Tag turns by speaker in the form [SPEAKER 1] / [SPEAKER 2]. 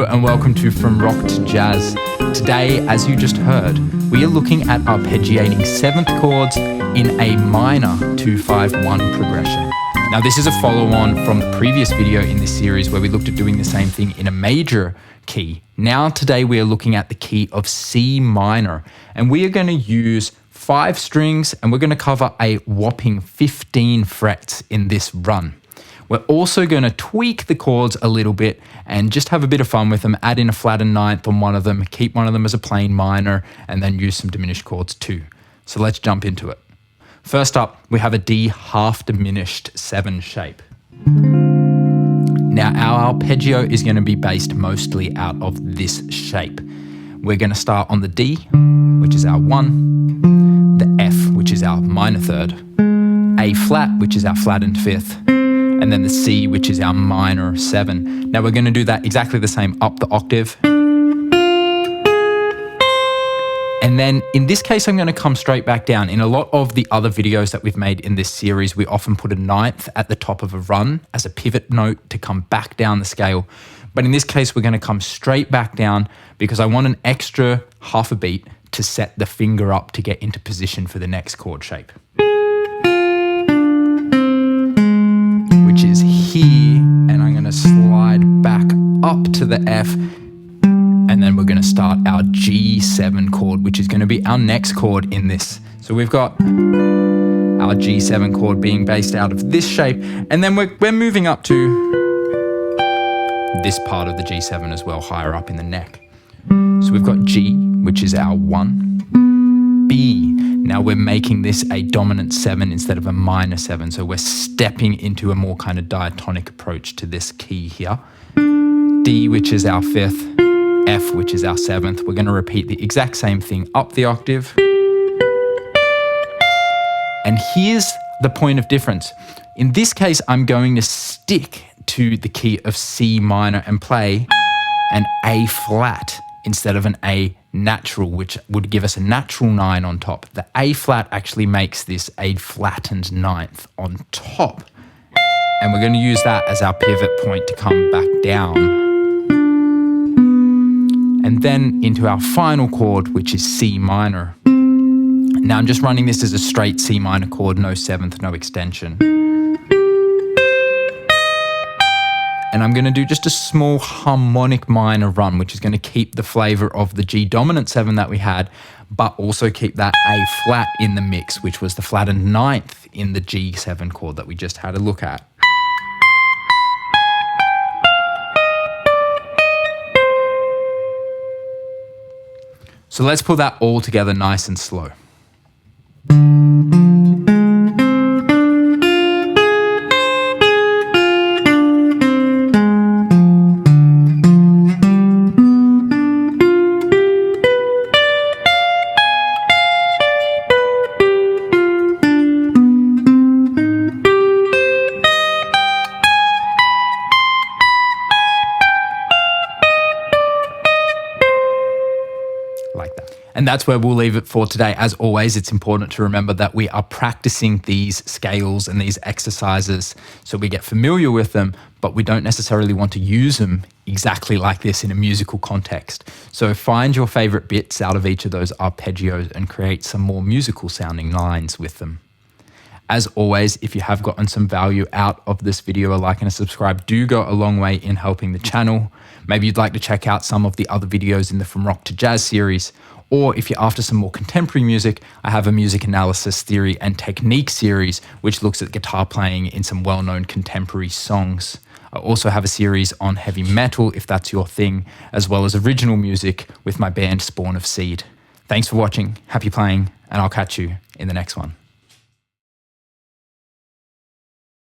[SPEAKER 1] and welcome to From Rock to Jazz. Today, as you just heard, we are looking at arpeggiating seventh chords in a minor 2-5-1 progression. Now this is a follow-on from the previous video in this series where we looked at doing the same thing in a major key. Now today we are looking at the key of C minor, and we are going to use 5 strings and we're going to cover a whopping 15 frets in this run. We're also going to tweak the chords a little bit and just have a bit of fun with them, add in a flattened ninth on one of them, keep one of them as a plain minor, and then use some diminished chords too. So let's jump into it. First up, we have a D half diminished 7 shape. Now our arpeggio is going to be based mostly out of this shape. We're going to start on the D, which is our 1, the F, which is our minor third, A flat, which is our flattened 5th, and then the C, which is our minor 7. Now we're going to do that exactly the same up the octave. And then in this case, I'm going to come straight back down. In a lot of the other videos that we've made in this series, we often put a ninth at the top of a run as a pivot note to come back down the scale. But in this case, we're going to come straight back down because I want an extra half a beat to set the finger up to get into position for the next chord shape, which is here, and I'm going to slide back up to the F, and then we're going to start our G7 chord, which is going to be our next chord in this. So we've got our G7 chord being based out of this shape, and then we're moving up to this part of the G7 as well, higher up in the neck. So we've got G, which is our 1, B. Now we're making this a dominant 7 instead of a minor 7, so we're stepping into a more kind of diatonic approach to this key here. D, which is our 5th, F, which is our 7th. We're going to repeat the exact same thing up the octave. And here's the point of difference. In this case, I'm going to stick to the key of C minor and play an A flat instead of an A natural, which would give us a natural 9 on top. The A flat actually makes this a flattened ninth on top. And we're going to use that as our pivot point to come back down. And then into our final chord, which is C minor. Now I'm just running this as a straight C minor chord, no 7th, no extension. And I'm going to do just a small harmonic minor run, which is going to keep the flavor of the G dominant 7 that we had, but also keep that A flat in the mix, which was the flattened ninth in the G7 chord that we just had a look at. So let's pull that all together nice and slow. Like that. And that's where we'll leave it for today. As always, it's important to remember that we are practicing these scales and these exercises so we get familiar with them, but we don't necessarily want to use them exactly like this in a musical context. So find your favorite bits out of each of those arpeggios and create some more musical sounding lines with them. As always, if you have gotten some value out of this video, a like and a subscribe do go a long way in helping the channel. Maybe you'd like to check out some of the other videos in the From Rock to Jazz series, or if you're after some more contemporary music, I have a music analysis theory and technique series, which looks at guitar playing in some well-known contemporary songs. I also have a series on heavy metal, if that's your thing, as well as original music with my band Spawn of Seed. Thanks for watching, happy playing, and I'll catch you in the next one.